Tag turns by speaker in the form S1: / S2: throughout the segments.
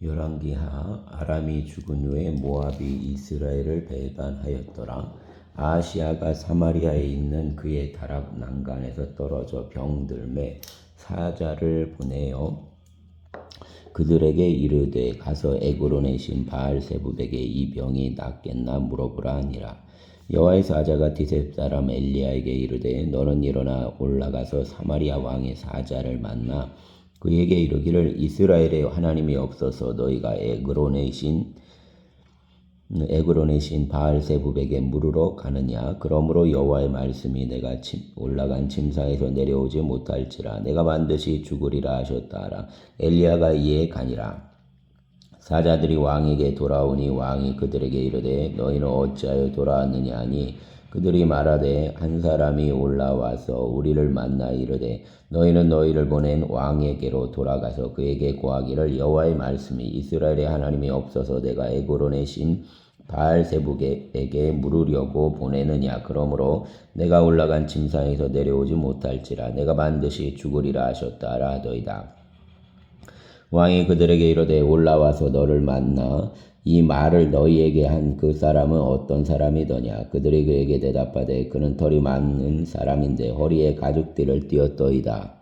S1: 열왕기하 아람이 죽은 후에 모압이 이스라엘을 배반하였더라. 아하시아가 사마리아에 있는 그의 다락 난간에서 떨어져 병들매 사자를 보내어 그들에게 이르되 가서 에그론의 신 바알세붑에게 이 병이 낫겠나 물어보라 하니라. 여호와의 사자가 디셉 사람 엘리야에게 이르되 너는 일어나 올라가서 사마리아 왕의 사자를 만나 그에게 이르기를 이스라엘에 하나님이 없어서 너희가 에그론의 신 바알세붑에게 물으러 가느냐. 그러므로 여호와의 말씀이 내가 올라간 침상에서 내려오지 못할지라 내가 반드시 죽으리라 하셨다 하라. 엘리야가 이에 가니라. 사자들이 왕에게 돌아오니 왕이 그들에게 이르되 너희는 어찌하여 돌아왔느냐 하니 그들이 말하되 한 사람이 올라와서 우리를 만나 이르되 너희는 너희를 보낸 왕에게로 돌아가서 그에게 고하기를 여호와의 말씀이 이스라엘의 하나님이 없어서 내가 에그론의 신 바알세붑에게 물으려고 보내느냐. 그러므로 내가 올라간 침상에서 내려오지 못할지라 내가 반드시 죽으리라 하셨다 하더이다. 왕이 그들에게 이르되 올라와서 너를 만나 이 말을 너희에게 한 그 사람은 어떤 사람이더냐. 그들이 그에게 대답하되 그는 털이 많은 사람인데 허리에 가죽띠를 띠었더이다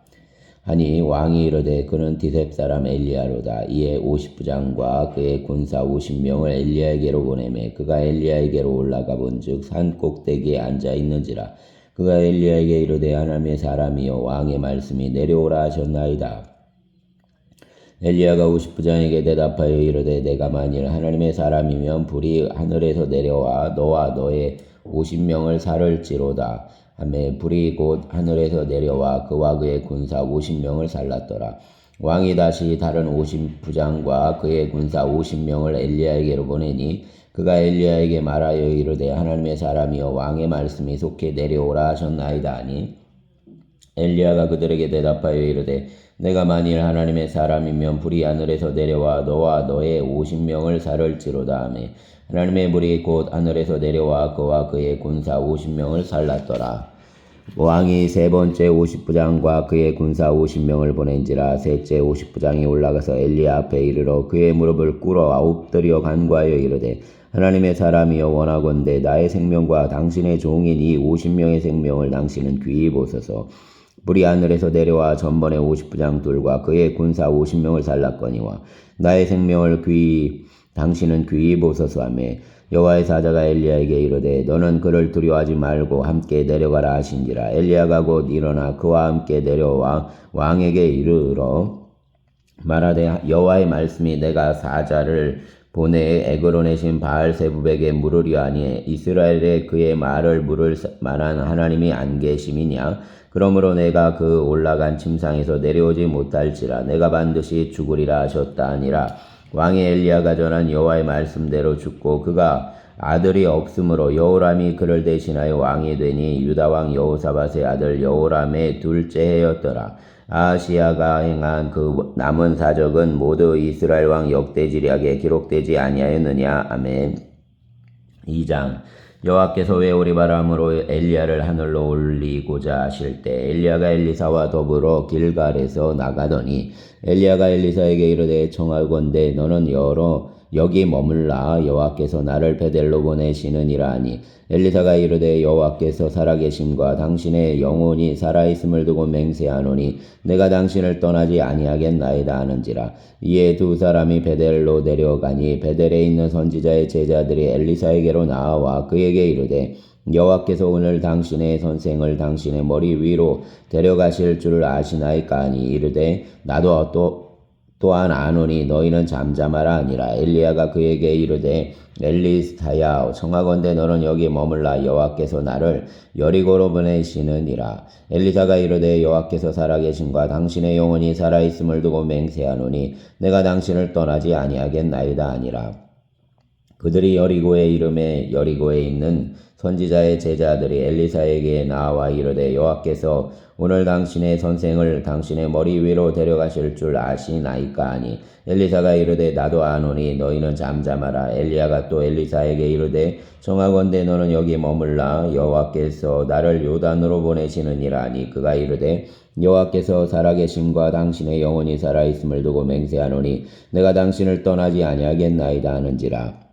S1: 하니 왕이 이르되 그는 디셉 사람 엘리야로다. 이에 50부장과 그의 군사 50명을 엘리야에게로 보내매 그가 엘리야에게로 올라가 본즉 산 꼭대기에 앉아 있는지라. 그가 엘리야에게 이르되 하나님의 사람이여 왕의 말씀이 내려오라 하셨나이다. 엘리야가 50부장에게 대답하여 이르되 내가 만일 하나님의 사람이면 불이 하늘에서 내려와 너와 너의 50명을 살을지로다 하매 불이 곧 하늘에서 내려와 그와 그의 군사 50명을 살랐더라. 왕이 다시 다른 50부장과 그의 군사 50명을 엘리야에게로 보내니 그가 엘리야에게 말하여 이르되 하나님의 사람이여 왕의 말씀이 속히 내려오라 하셨나이다 하니 엘리야가 그들에게 대답하여 이르되 내가 만일 하나님의 사람이면 불이 하늘에서 내려와 너와 너의 50명을 살을지로다 하매 하나님의 불이 곧 하늘에서 내려와 그와 그의 군사 50명을 살랐더라. 왕이 세 번째 50부장과 그의 군사 50명을 보낸지라. 셋째 50부장이 올라가서 엘리야 앞에 이르러 그의 무릎을 꿇어 엎드려 간구하여 이르되 하나님의 사람이여 원하건대 나의 생명과 당신의 종인 이 50명의 생명을 당신은 귀히 보소서. 불이 하늘에서 내려와 전번에 50부장들과 그의 군사 50명을 살랐거니와 나의 생명을 당신은 귀히 보소서 하매 여호와의 사자가 엘리야에게 이르되 너는 그를 두려워하지 말고 함께 내려가라 하신지라. 엘리야가 곧 일어나 그와 함께 내려와 왕에게 이르러 말하되 여호와의 말씀이 내가 사자를 보내 에그론의 신 바알세붑에게 물으려 하니 이스라엘에 그의 말을 물을 만한 하나님이 안 계심이냐. 그러므로 내가 그 올라간 침상에서 내려오지 못할지라 내가 반드시 죽으리라 하셨다 하니라. 왕이 엘리야가 전한 여호와의 말씀대로 죽고 그가 아들이 없으므로 여호람이 그를 대신하여 왕이 되니 유다왕 여호사밧의 아들 여호람의 둘째 해였더라. 아하시아가 행한 그 남은 사적은 모두 이스라엘 왕 역대지략에 기록되지 아니하였느냐. 아멘. 2장. 여호와께서 외오리 바람으로 엘리야를 하늘로 올리고자 하실 때 엘리야가 엘리사와 더불어 길갈에서 나가더니 엘리야가 엘리사에게 이르되 청하건대 너는 여기 머물라 여호와께서 나를 베델로 보내시느니라 하니 엘리사가 이르되 여호와께서 살아계심과 당신의 영혼이 살아있음을 두고 맹세하노니 내가 당신을 떠나지 아니하겠나이다 하는지라. 이에 두 사람이 베델로 내려가니 베델에 있는 선지자의 제자들이 엘리사에게로 나와 그에게 이르되 여호와께서 오늘 당신의 선생을 당신의 머리 위로 데려가실 줄 아시나이까 하니 이르되 나도 또한 아노니 너희는 잠잠하라 하니라. 엘리야가 그에게 이르되 엘리사야 청하건대 너는 여기 머물라 여호와께서 나를 여리고로 보내시느니라. 엘리사가 이르되 여호와께서 살아계신과 당신의 영혼이 살아있음을 두고 맹세하노니 내가 당신을 떠나지 아니하겠나이다 하니라. 그들이 여리고에 이름에 여리고에 있는 선지자의 제자들이 엘리사에게 나와 이르되 여호와께서 오늘 당신의 선생을 당신의 머리 위로 데려가실 줄 아시나이까 하니 엘리사가 이르되 나도 아노니 너희는 잠잠하라. 엘리야가 또 엘리사에게 이르되 청하건대 너는 여기 머물라. 여호와께서 나를 요단으로 보내시느니라 하니 그가 이르되 여호와께서 살아계심과 당신의 영혼이 살아있음을 두고 맹세하노니 내가 당신을 떠나지 아니하겠나이다 하는지라.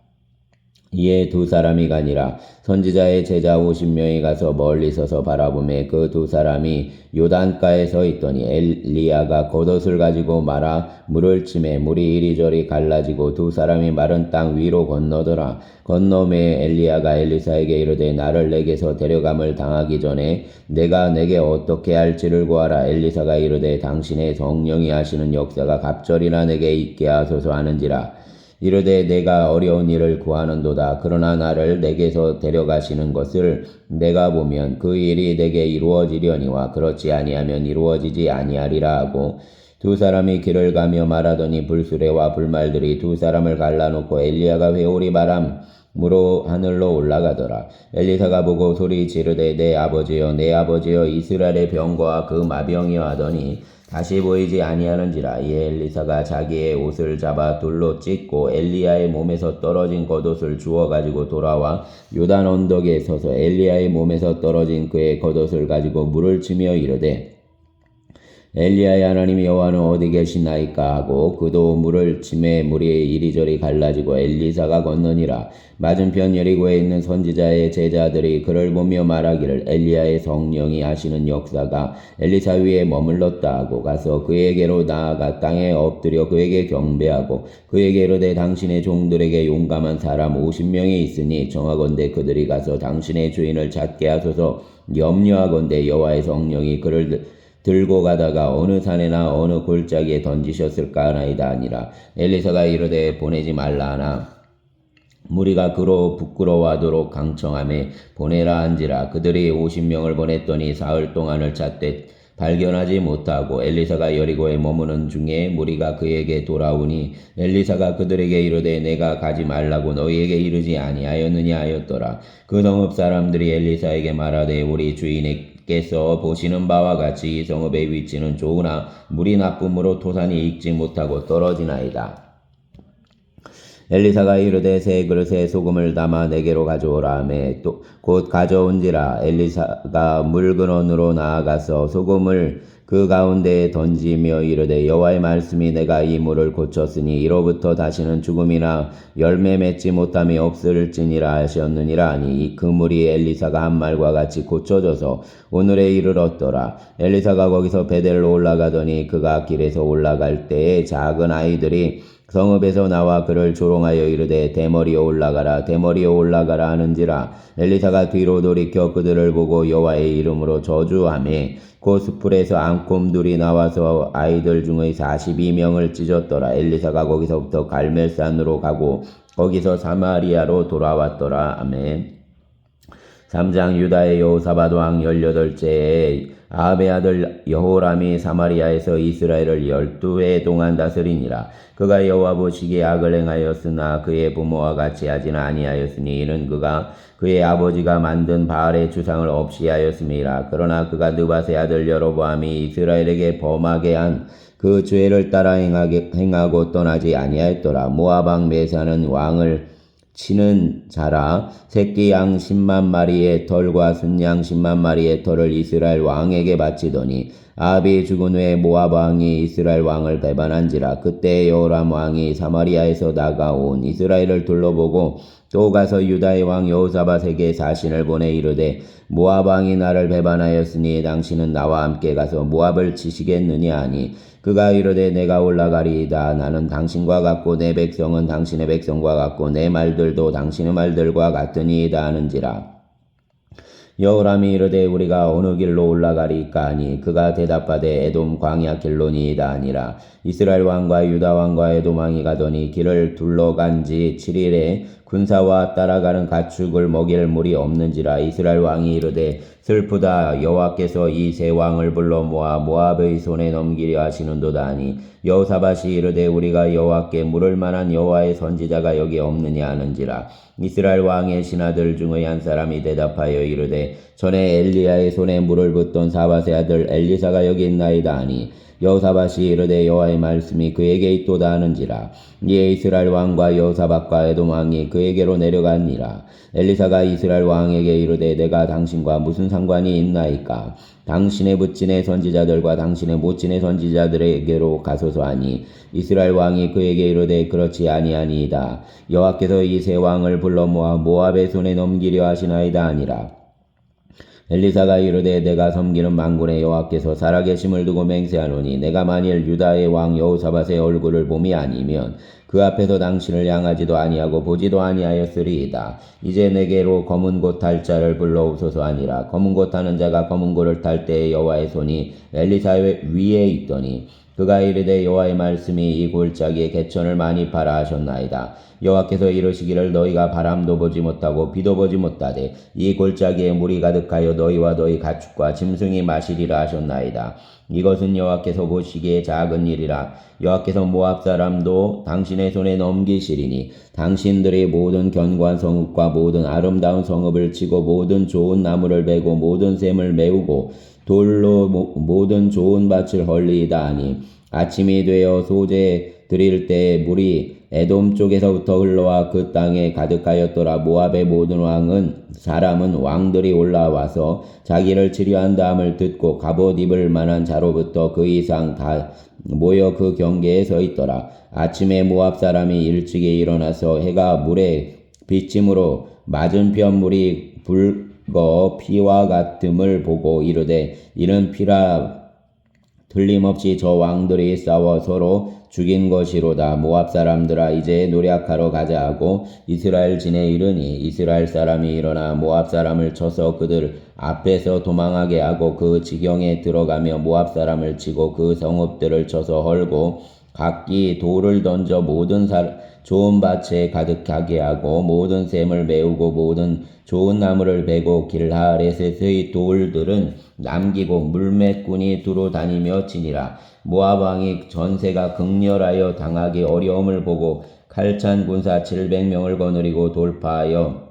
S1: 이에 두 사람이 가니라. 선지자의 제자 50명이 가서 멀리 서서 바라보매 그 두 사람이 요단가에 서 있더니 엘리야가 겉옷을 가지고 말아 물을 치매 물이 이리저리 갈라지고 두 사람이 마른 땅 위로 건너더라. 건너매 엘리야가 엘리사에게 이르되 나를 내게서 데려감을 당하기 전에 내가 내게 어떻게 할지를 구하라. 엘리사가 이르되 당신의 성령이 하시는 역사가 갑절이나 내게 있게 하소서 하는지라. 이르되 내가 어려운 일을 구하는도다. 그러나 나를 내게서 데려가시는 것을 내가 보면 그 일이 내게 이루어지려니와 그렇지 아니하면 이루어지지 아니하리라 하고 두 사람이 길을 가며 말하더니 불수레와 불말들이 두 사람을 갈라놓고 엘리야가 회오리 바람으로 하늘로 올라가더라. 엘리사가 보고 소리 지르되 내 아버지여 내 아버지여 이스라엘의 병과 그 마병이여 하더니 다시 보이지 아니하는지라. 이에 엘리사가 자기의 옷을 잡아 돌로 찢고 엘리야의 몸에서 떨어진 겉옷을 주워 가지고 돌아와 요단 언덕에 서서 엘리야의 몸에서 떨어진 그의 겉옷을 가지고 물을 치며 이르되 엘리야의 하나님 여호와는 어디 계시나이까 하고 그도 물을 치매 물이 이리저리 갈라지고 엘리사가 건너니라. 맞은편 여리고에 있는 선지자의 제자들이 그를 보며 말하기를 엘리야의 성령이 하시는 역사가 엘리사 위에 머물렀다 하고 가서 그에게로 나아가 땅에 엎드려 그에게 경배하고 그에게 이르되 당신의 종들에게 용감한 사람 50명이 있으니 정하건대 그들이 가서 당신의 주인을 찾게 하소서. 염려하건대 여호와의 성령이 그를 들고 가다가 어느 산에나 어느 골짜기에 던지셨을까 하나이다 하니라. 엘리사가 이르되 보내지 말라 하나 무리가 그로 부끄러워하도록 강청하며 보내라 한지라. 그들이 50명을 보냈더니 사흘 동안을 찾되 발견하지 못하고 엘리사가 여리고에 머무는 중에 무리가 그에게 돌아오니 엘리사가 그들에게 이르되 내가 가지 말라고 너희에게 이르지 아니하였느냐 하였더라. 그 성읍 사람들이 엘리사에게 말하되 우리 주인께서 보시는 바와 같이 이 성읍의 위치는 좋으나 물이 나쁨으로 토산이 익지 못하고 떨어지나이다. 엘리사가 이르되 새 그릇에 소금을 담아 내게로 가져오라 하매 곧 가져온지라. 엘리사가 물 근원으로 나아가서 소금을 그 가운데에 던지며 이르되 여호와의 말씀이 내가 이 물을 고쳤으니 이로부터 다시는 죽음이나 열매 맺지 못함이 없을지니라 하셨느니라 하니 그 물이 엘리사가 한 말과 같이 고쳐져서 오늘에 이르렀더라. 엘리사가 거기서 베델로 올라가더니 그가 길에서 올라갈 때에 작은 아이들이 성읍에서 나와 그를 조롱하여 이르되 대머리에 올라가라 대머리에 올라가라 하는지라. 엘리사가 뒤로 돌이켜 그들을 보고 여호와의 이름으로 저주하매 곧 숯불에서 앙콤들이 나와서 아이들 중의 42명을 찢었더라. 엘리사가 거기서부터 갈멜산으로 가고 거기서 사마리아로 돌아왔더라. 아멘. 3장. 유다의 여호사밧 왕 18세에 아합의 아들 여호람이 사마리아에서 이스라엘을 12해 동안 다스리니라. 그가 여호와 보시기에 악을 행하였으나 그의 부모와 같이 하지는 아니하였으니 이는 그가 그의 아버지가 만든 바알의 주상을 없이 하였음이라. 그러나 그가 느밧의 아들 여로보암이 이스라엘에게 범하게 한 그 죄를 따라 행하고 떠나지 아니하였더라. 모압 왕 메사는 왕을 치는 자라. 새끼 양 10만 마리의 털과 순양 10만 마리의 털을 이스라엘 왕에게 바치더니 아합이 죽은 후에 모압 왕이 이스라엘 왕을 배반한지라. 그때 여호람 왕이 사마리아에서 나가온 이스라엘을 둘러보고 또 가서 유다의 왕 여호사밧에게 사신을 보내 이르되 모압 왕이 나를 배반하였으니 당신은 나와 함께 가서 모압을 치시겠느냐 하니 그가 이르되 내가 올라가리이다. 나는 당신과 같고 내 백성은 당신의 백성과 같고 내 말들도 당신의 말들과 같으니이다 하는지라. 여호람이 이르되 우리가 어느 길로 올라가리까 하니 그가 대답하되 에돔 광야 길로니이다 하니라. 이스라엘 왕과 유다 왕과 에돔 왕이 가더니 길을 둘러간 지 7일에 군사와 따라가는 가축을 먹일 물이 없는지라. 이스라엘 왕이 이르되 슬프다. 여호와께서 이 세 왕을 불러 모아 모압의 손에 넘기려 하시는도다 하니 여호사밧이 이르되 우리가 여호와께 물을 만한 여호와의 선지자가 여기 없느냐 하는지라. 이스라엘 왕의 신하들 중의 한 사람이 대답하여 이르되 전에 엘리야의 손에 물을 붓던 사밧의 아들 엘리사가 여기 있나이다 하니 여호사밧이 이르되 여호와의 말씀이 그에게 있도다 하는지라. 이에 이스라엘 왕과 여호사밧과 에돔 왕이 그에게로 내려가니라. 엘리사가 이스라엘 왕에게 이르되 내가 당신과 무슨 상관이 있나이까? 당신의 붓진의 선지자들과 당신의 못진의 선지자들에게로 가소서 하니 이스라엘 왕이 그에게 이르되 그렇지 아니하니이다. 여호와께서 이 세 왕을 불러 모아 모압의 손에 넘기려 하시나이다 하니라. 엘리사가 이르되 내가 섬기는 만군의 여호와께서 살아계심을 두고 맹세하노니 내가 만일 유다의 왕 여호사밧의 얼굴을 봄이 아니면 그 앞에서 당신을 향하지도 아니하고 보지도 아니하였으리이다. 이제 내게로 검은 곶 탈 자를 불러오소서 하니라. 검은 곶 타는 자가 검은 곶을 탈 때에 여호와의 손이 엘리사 위에 있더니 그가 이르되 여호와의 말씀이 이 골짜기에 개천을 많이 파라 하셨나이다. 여호와께서 이르시기를 너희가 바람도 보지 못하고 비도 보지 못하되 이 골짜기에 물이 가득하여 너희와 너희 가축과 짐승이 마시리라 하셨나이다. 이것은 여호와께서 보시기에 작은 일이라. 여호와께서 모압 사람도 당신의 손에 넘기시리니 당신들이 모든 견고한 성읍과 모든 아름다운 성읍을 치고 모든 좋은 나무를 베고 모든 샘을 메우고 돌로 모든 좋은 밭을 헐리이다 하니 아침이 되어 소재 드릴 때 물이 에돔 쪽에서부터 흘러와 그 땅에 가득하였더라. 모압의 모든 사람은 왕들이 올라와서 자기를 치료한 다음을 듣고 갑옷 입을 만한 자로부터 그 이상 다 모여 그 경계에 서 있더라. 아침에 모압 사람이 일찍이 일어나서 해가 물에 비침으로 맞은편 물이 붉어 피와 같음을 보고 이르되 이는 피라. 틀림없이 저 왕들이 싸워 서로 죽인 것이로다. 모압 사람들아 이제 노략하러 가자 하고 이스라엘 진에 이르니 이스라엘 사람이 일어나 모압 사람을 쳐서 그들 앞에서 도망하게 하고 그 지경에 들어가며 모압 사람을 치고 그 성읍들을 쳐서 헐고 각기 돌을 던져 모든 좋은 밭에 가득하게 하고 모든 샘을 메우고 모든 좋은 나무를 베고 길하레셋의 돌들은 남기고 물맷꾼이 두루 다니며 치니라. 모압 왕이 전세가 극렬하여 당하기 어려움을 보고 칼찬 군사 700명을 거느리고 돌파하여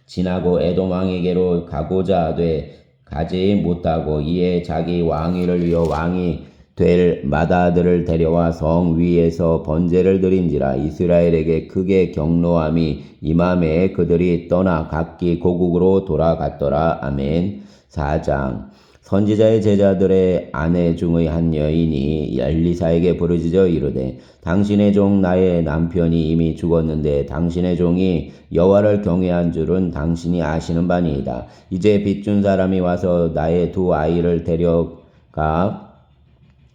S1: 지나고 에돔 왕에게로 가고자 하되 가지 못하고 이에 자기 왕위를 위하여 왕이 될 맏아들을 데려와 성 위에서 번제를 드린지라. 이스라엘에게 크게 경노함이 임함에 그들이 떠나 각기 고국으로 돌아갔더라. 아멘. 4장. 선지자의 제자들의 아내 중의 한 여인이 엘리사에게 부르짖어 이르되 당신의 종 나의 남편이 이미 죽었는데 당신의 종이 여호와를 경외한 줄은 당신이 아시는 바니이다. 이제 빚준 사람이 와서 나의 두 아이를 데려가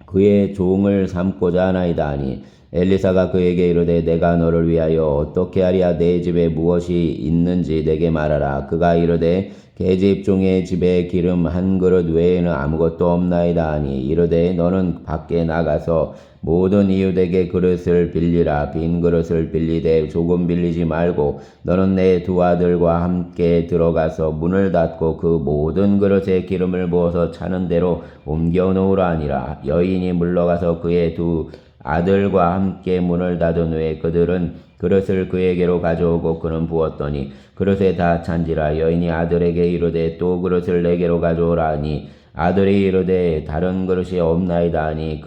S1: 그의 종을 삼고자 하나이다 하니 엘리사가 그에게 이르되 내가 너를 위하여 어떻게 하랴. 내 집에 무엇이 있는지 내게 말하라. 그가 이르되 계집 종의 집에 기름 한 그릇 외에는 아무것도 없나이다 하니 이르되 너는 밖에 나가서 모든 이웃에게 그릇을 빌리라. 빈 그릇을 빌리되 조금 빌리지 말고 너는 내 두 아들과 함께 들어가서 문을 닫고 그 모든 그릇에 기름을 부어서 차는 대로 옮겨 놓으라 하니라. 여인이 물러가서 그의 두 아들과 함께 문을 닫은 후에 그들은 그릇을 그에게로 가져오고 그는 부었더니 그릇에 다 찬지라. 여인이 아들에게 이르되 또 그릇을 내게로 가져오라 하니 아들이 이르되 다른 그릇이 없나이다 하니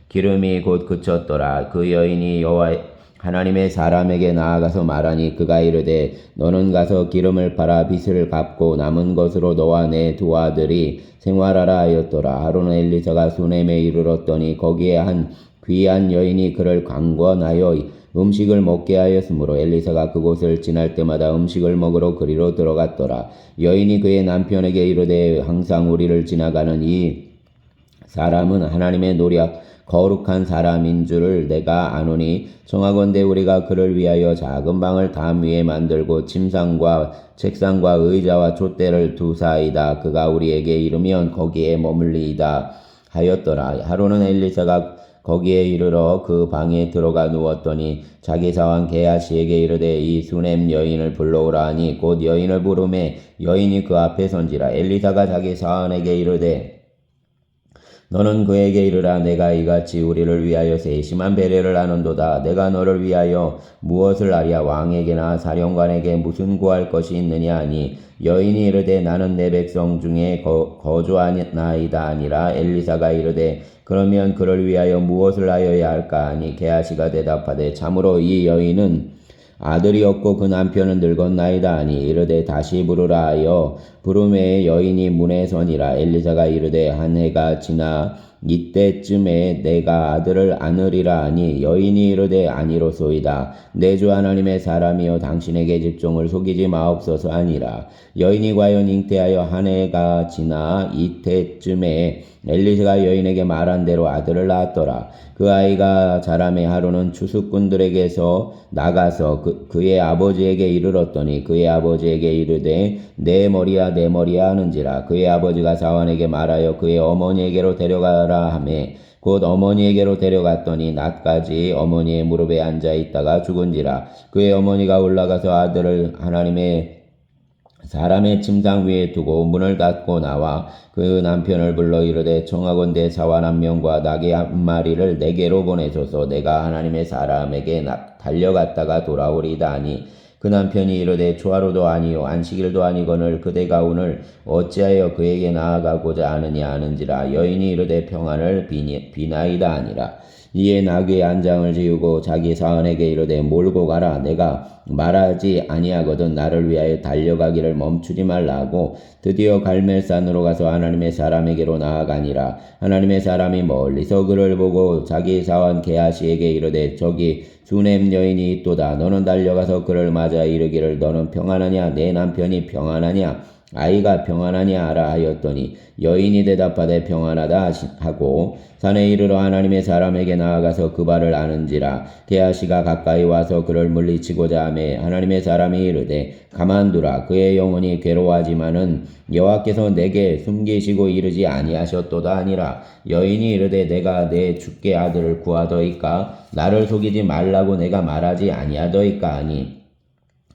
S1: 기름이 곧 그쳤더라. 그 여인이 여호와 하나님의 사람에게 나아가서 말하니 그가 이르되 너는 가서 기름을 팔아 빚을 갚고 남은 것으로 너와 내 두 아들이 생활하라 하였더라. 하루는 엘리사가 수넴에 이르렀더니 거기에 한 귀한 여인이 그를 강권하여 음식을 먹게 하였으므로 엘리사가 그곳을 지날 때마다 음식을 먹으러 그리로 들어갔더라. 여인이 그의 남편에게 이르되 항상 우리를 지나가는 이 사람은 하나님의 노략 거룩한 사람인 줄을 내가 아노니 청하건대 우리가 그를 위하여 작은 방을 담 위에 만들고 침상과 책상과 의자와 촛대를 두사이다. 그가 우리에게 이르면 거기에 머물리이다 하였더라. 하루는 엘리사가 거기에 이르러 그 방에 들어가 누웠더니 자기 사환 게하시에게 이르되 이 수넴 여인을 불러오라 하니 곧 여인을 부르매 여인이 그 앞에 선지라. 엘리사가 자기 사환에게 이르되 너는 그에게 이르라. 내가 이같이 우리를 위하여 세심한 배려를 하는도다. 내가 너를 위하여 무엇을 하랴? 왕에게나 사령관에게 무슨 구할 것이 있느냐 하니 여인이 이르되 나는 내 백성 중에 거주하나이다 아니라. 엘리사가 이르되 그러면 그를 위하여 무엇을 하여야 할까 하니 게하시가 대답하되 참으로 이 여인은 아들이 없고 그 남편은 늙었나이다 하니 이르되 다시 부르라 하여 부르매 여인이 문에 서니라. 엘리사가 이르되 한 해가 지나 이때쯤에 내가 아들을 안으리라 하니 여인이 이르되 아니로소이다. 내 주 하나님의 사람이여 당신에게 직종을 속이지 마옵소서 하니라. 여인이 과연 잉태하여 한 해가 지나 이때쯤에 엘리사가 여인에게 말한 대로 아들을 낳았더라. 그 아이가 자라매 하루는 추수꾼들에게서 나가서 그의 아버지에게 이르렀더니 그의 아버지에게 이르되 내 머리야 내 머리야 하는지라. 그의 아버지가 사환에게 말하여 그의 어머니에게로 데려가라 하매 곧 어머니에게로 데려갔더니 낮까지 어머니의 무릎에 앉아 있다가 죽은지라. 그의 어머니가 올라가서 아들을 하나님의 사람의 침상 위에 두고 문을 닫고 나와 그 남편을 불러 이르되 청하건대 사환 한 명과 나귀 한 마리를 내게로 보내소서. 내가 하나님의 사람에게 달려갔다가 돌아오리다 하니 그 남편이 이르되 초하루도 아니요 안식일도 아니거늘 그대가 오늘 어찌하여 그에게 나아가고자 하느냐 하는지라. 여인이 이르되 평안을 비나이다 하니라. 이에 나귀의 안장을 지우고 자기 사환에게 이르되 몰고 가라. 내가 말하지 아니하거든 나를 위하여 달려가기를 멈추지 말라 하고 드디어 갈멜산으로 가서 하나님의 사람에게로 나아가니라. 하나님의 사람이 멀리서 그를 보고 자기 사환 게하시에게 이르되 저기 수넴 여인이 있도다. 너는 달려가서 그를 맞아 이르기를 너는 평안하냐? 내 남편이 평안하냐? 아이가 평안하냐 하라 하였더니 여인이 대답하되 평안하다 하고 산에 이르러 하나님의 사람에게 나아가서 그 발을 아는지라. 게하시가 가까이 와서 그를 물리치고자 하매 하나님의 사람이 이르되 가만두라. 그의 영혼이 괴로워하지만은 여호와께서 내게 숨기시고 이르지 아니하셨도다 하니라. 여인이 이르되 내가 내 주께 아들을 구하더이까? 나를 속이지 말라고 내가 말하지 아니하더이까 하니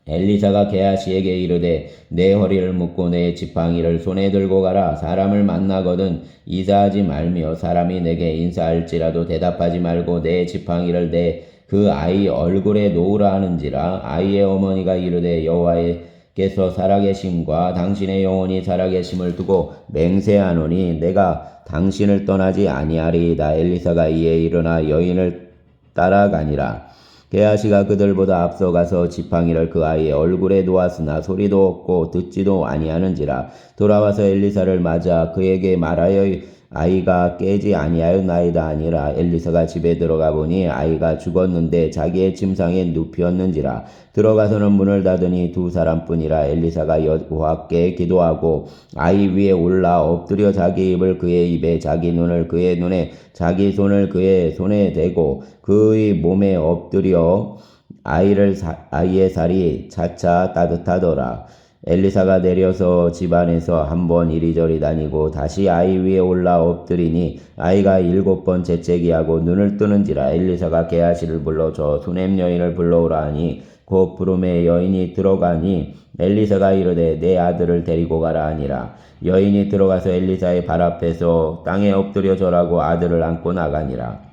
S1: 엘리사가 게하시에게 이르되 내 허리를 묶고 내 지팡이를 손에 들고 가라. 사람을 만나거든 이사하지 말며 사람이 내게 인사할지라도 대답하지 말고 내 지팡이를 내 그 아이 얼굴에 놓으라 하는지라. 아이의 어머니가 이르되 여호와께서 살아계심과 당신의 영혼이 살아계심을 두고 맹세하노니 내가 당신을 떠나지 아니하리이다. 엘리사가 이에 일어나 여인을 따라가니라. 게하시가 그들보다 앞서가서 지팡이를 그 아이의 얼굴에 놓았으나 소리도 없고 듣지도 아니하는지라. 돌아와서 엘리사를 맞아 그에게 말하여 아이가 깨지 아니하였나이다 하니라. 엘리사가 집에 들어가 보니 아이가 죽었는데 자기의 침상에 눕혔는지라. 들어가서는 문을 닫으니 두 사람뿐이라. 엘리사가 여호와께 기도하고 아이 위에 올라 엎드려 자기 입을 그의 입에 자기 눈을 그의 눈에 자기 손을 그의 손에 대고 그의 몸에 엎드려 아이의 살이 차차 따뜻하더라. 엘리사가 내려서 집안에서 한번 이리저리 다니고 다시 아이 위에 올라 엎드리니 아이가 7번 재채기하고 눈을 뜨는지라. 엘리사가 게하시를 불러 저 수넴 여인을 불러오라 하니 곧 부름에 여인이 들어가니 엘리사가 이르되 내 아들을 데리고 가라 하니라. 여인이 들어가서 엘리사의 발 앞에서 땅에 엎드려 절하고 아들을 안고 나가니라.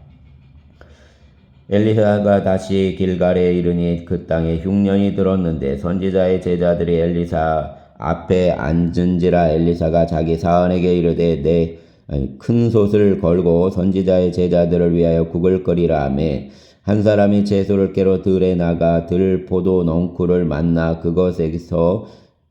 S1: 엘리사가 다시 길갈에 이르니 그 땅에 흉년이 들었는데 선지자의 제자들이 엘리사 앞에 앉은지라. 엘리사가 자기 사환에게 이르되 큰 솥을 걸고 선지자의 제자들을 위하여 국을 끓이라 하매 한 사람이 채소를 깨러 들에 나가 들 포도 넝쿨을 만나 그것에서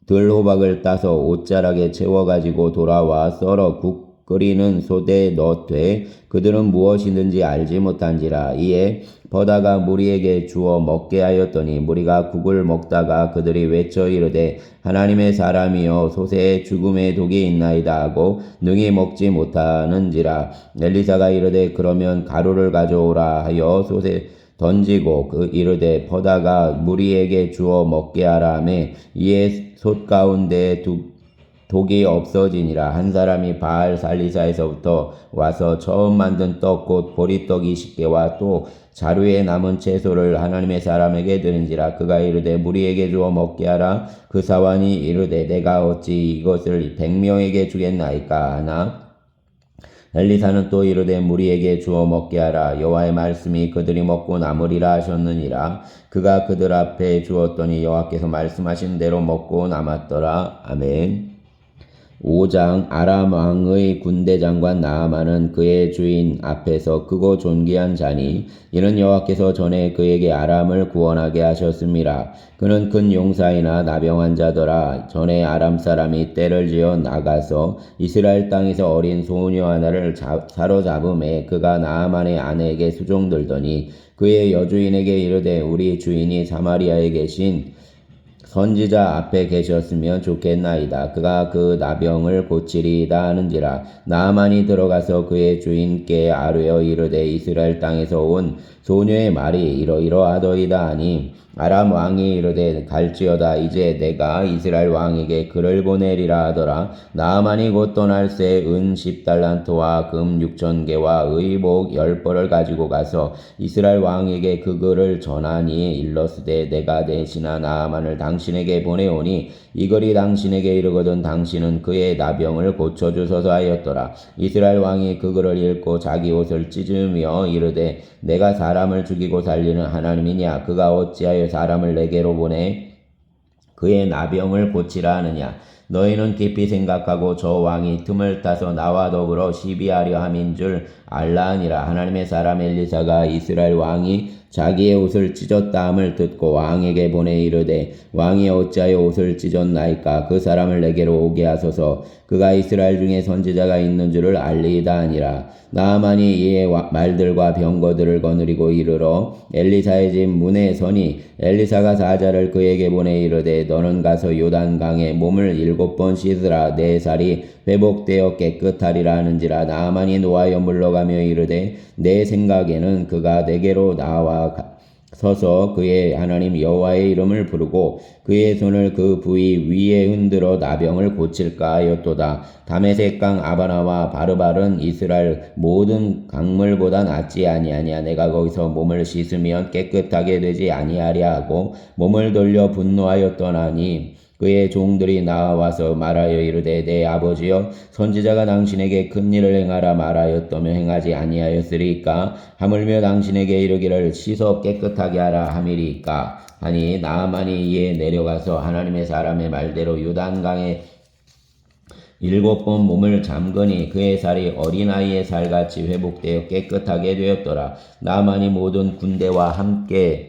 S1: 들 호박을 따서 옷자락에 채워가지고 돌아와 썰어 국 끓이는 솥에 넣되 그들은 무엇이든지 알지 못한지라. 이에 버다가 무리에게 주어 먹게 하였더니 무리가 국을 먹다가 그들이 외쳐 이르되 하나님의 사람이여 솥에 죽음의 독이 있나이다 하고 능히 먹지 못하는지라. 엘리사가 이르되 그러면 가루를 가져오라 하여 솥에 던지고 이르되 버다가 무리에게 주어 먹게 하라 하매 이에 솥 가운데 독이 없어지니라. 한 사람이 바알 살리사에서부터 와서 처음 만든 떡 곧 보리떡 20개와 또 자루에 남은 채소를 하나님의 사람에게 드린지라. 그가 이르되 무리에게 주어 먹게 하라. 그 사환이 이르되 내가 어찌 이것을 100명에게 주겠나이까 하나 엘리사는 또 이르되 무리에게 주어 먹게 하라. 여호와의 말씀이 그들이 먹고 남으리라 하셨느니라. 그가 그들 앞에 주었더니 여호와께서 말씀하신 대로 먹고 남았더라. 아멘. 5장. 아람 왕의 군대 장관 나아만은 그의 주인 앞에서 크고 존귀한 자니 이는 여호와께서 전에 그에게 아람을 구원하게 하셨습니다. 그는 큰 용사이나 나병한 자더라. 전에 아람 사람이 떼를 지어 나가서 이스라엘 땅에서 어린 소녀 하나를 사로잡음에 그가 나아만의 아내에게 수종들더니 그의 여주인에게 이르되 우리 주인이 사마리아에 계신 선지자 앞에 계셨으면 좋겠나이다. 그가 그 나병을 고치리이다 하는지라. 나아만이 들어가서 그의 주인께 아뢰어 이르되 이스라엘 땅에서 온 소녀의 말이 이러이러하더이다 하니 아람 왕이 이르되 갈지어다. 이제 내가 이스라엘 왕에게 글을 보내리라 하더라. 나아만이 곧 떠날새 은 10달란트와 금 6,000개와 의복 10벌을 가지고 가서 이스라엘 왕에게 그 글을 전하니 일러스되 내가 대신하 나아만을 당신에게 보내오니 이 글이 당신에게 이르거든 당신은 그의 나병을 고쳐주소서 하였더라. 이스라엘 왕이 그 글을 읽고 자기 옷을 찢으며 이르되 내가 사람을 죽이고 살리는 하나님이냐? 그가 어찌하여 사람을 내게로 보내 그의 나병을 고치라 하느냐? 너희는 깊이 생각하고 저 왕이 틈을 타서 나와 더불어 시비하려 함인 줄 알라 하니라. 하나님의 사람 엘리사가 이스라엘 왕이 자기의 옷을 찢었다 함을 듣고 왕에게 보내 이르되 왕이 어찌하여 옷을 찢었나이까? 그 사람을 내게로 오게 하소서. 그가 이스라엘 중에 선지자가 있는 줄을 알리이다 하니라. 나아만이 이에 말들과 병거들을 거느리고 이르러 엘리사의 집 문에 서니 엘리사가 사자를 그에게 보내 이르되 너는 가서 요단강에 몸을 7번 씻으라. 내 살이 회복되어 깨끗하리라 하는지라. 나아만이 노하여 물러가며 이르되 내 생각에는 그가 내게로 나와 서서 그의 하나님 여호와의 이름을 부르고 그의 손을 그 부위 위에 흔들어 나병을 고칠까 하였도다. 다메섹강 아바나와 바르발은 이스라엘 모든 강물보다 낫지 아니하냐. 내가 거기서 몸을 씻으면 깨끗하게 되지 아니하랴 하고 몸을 돌려 분노하여 떠나니 그의 종들이 나와서 말하여 이르되 내 아버지여 선지자가 당신에게 큰 일을 행하라 말하였다며 행하지 아니하였으리까? 하물며 당신에게 이르기를 씻어 깨끗하게 하라 함이리까? 하니 나아만이 이에 내려가서 하나님의 사람의 말대로 요단강에 7번 몸을 잠그니 그의 살이 어린아이의 살같이 회복되어 깨끗하게 되었더라. 나아만이 모든 군대와 함께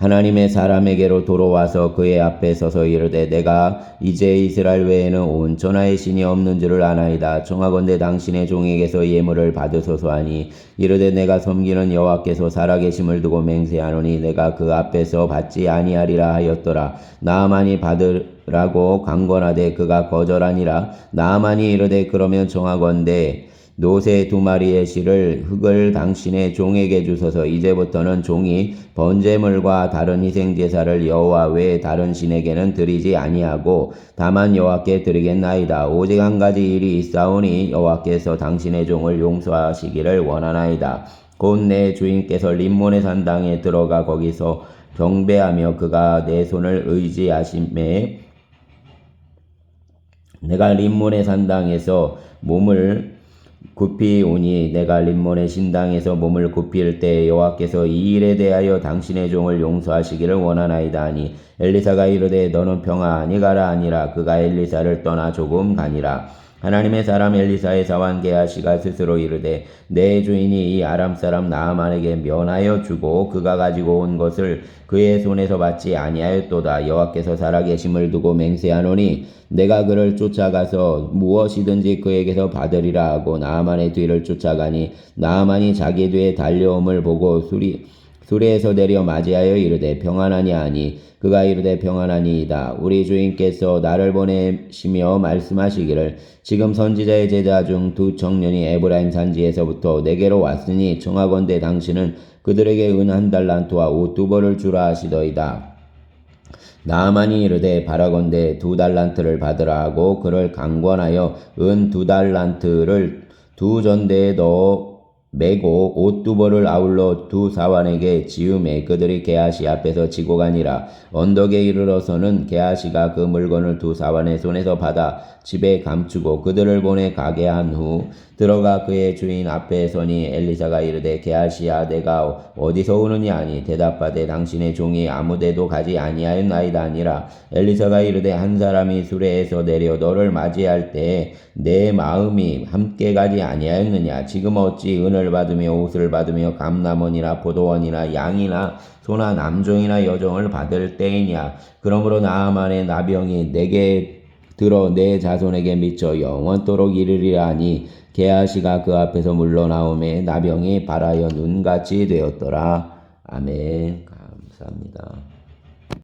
S1: 하나님의 사람에게로 돌아와서 그의 앞에 서서 이르되 내가 이제 이스라엘 외에는 온 천하의 신이 없는 줄을 아나이다. 청하건대 당신의 종에게서 예물을 받으소서 하니 이르되 내가 섬기는 여호와께서 살아계심을 두고 맹세하노니 내가 그 앞에서 받지 아니하리라 하였더라. 나아만이 받으라고 강권하되 그가 거절하니라. 나아만이 이르되 그러면 청하건대 노새 2마리의 실을 흙을 당신의 종에게 주소서. 이제부터는 종이 번제물과 다른 희생제사를 여호와 외에 다른 신에게는 드리지 아니하고 다만 여호와께 드리겠나이다. 오직 한 가지 일이 있사오니 여호와께서 당신의 종을 용서하시기를 원하나이다. 곧 내 주인께서 림몬의 산당에 들어가 거기서 경배하며 그가 내 손을 의지하심에 내가 림몬의 산당에서 몸을 굽히 오니 내가 림몬의 신당에서 몸을 굽힐 때 여호와께서 이 일에 대하여 당신의 종을 용서하시기를 원하나이다 하니 엘리사가 이르되 너는 평안히 가라 하니라. 그가 엘리사를 떠나 조금 가니라. 하나님의 사람 엘리사의 사환 게하시가 스스로 이르되 내 주인이 이 아람 사람 나아만에게 면하여 주고 그가 가지고 온 것을 그의 손에서 받지 아니하였도다. 여호와께서 살아계심을 두고 맹세하노니 내가 그를 쫓아가서 무엇이든지 그에게서 받으리라 하고 나아만의 뒤를 쫓아가니 나아만이 자기 뒤에 달려옴을 보고 수리에서 내려 맞이하여 이르되 평안하냐 하니 그가 이르되 평안하니이다. 우리 주인께서 나를 보내시며 말씀하시기를 지금 선지자의 제자 중 2 청년이 에브라임 산지에서부터 내게로 왔으니 청하건대 당신은 그들에게 은 1달란트와 옷 2벌을 주라 하시더이다. 나아만이 이르되 바라건대 2달란트를 받으라 하고 그를 강권하여 은 2달란트를 2전대에 넣어 매고 옷 2벌을 아울러 2 사환에게 지음에 그들이 게하시 앞에서 지고 가니라. 언덕에 이르러서는 게하시가 그 물건을 2 사환의 손에서 받아 집에 감추고 그들을 보내 가게 한 후 들어가 그의 주인 앞에 서니 엘리사가 이르되 게하시야 내가 어디서 오느냐 하니 대답하되 당신의 종이 아무데도 가지 아니하였나이다 하니라. 엘리사가 이르되 한 사람이 수레에서 내려 너를 맞이할 때에 내 마음이 함께 가지 아니하였느냐. 지금 어찌 은을 받으며 옷을 받으며 감람원이나 포도원이나 양이나 소나 남종이나 여종을 받을 때이냐. 그러므로 나아만의 나병이 내게 들어 내 자손에게 미쳐 영원토록 이르리라 하니 게하시가 그 앞에서 물러나오매 나병이 발하여 눈같이 되었더라. 아멘. 감사합니다.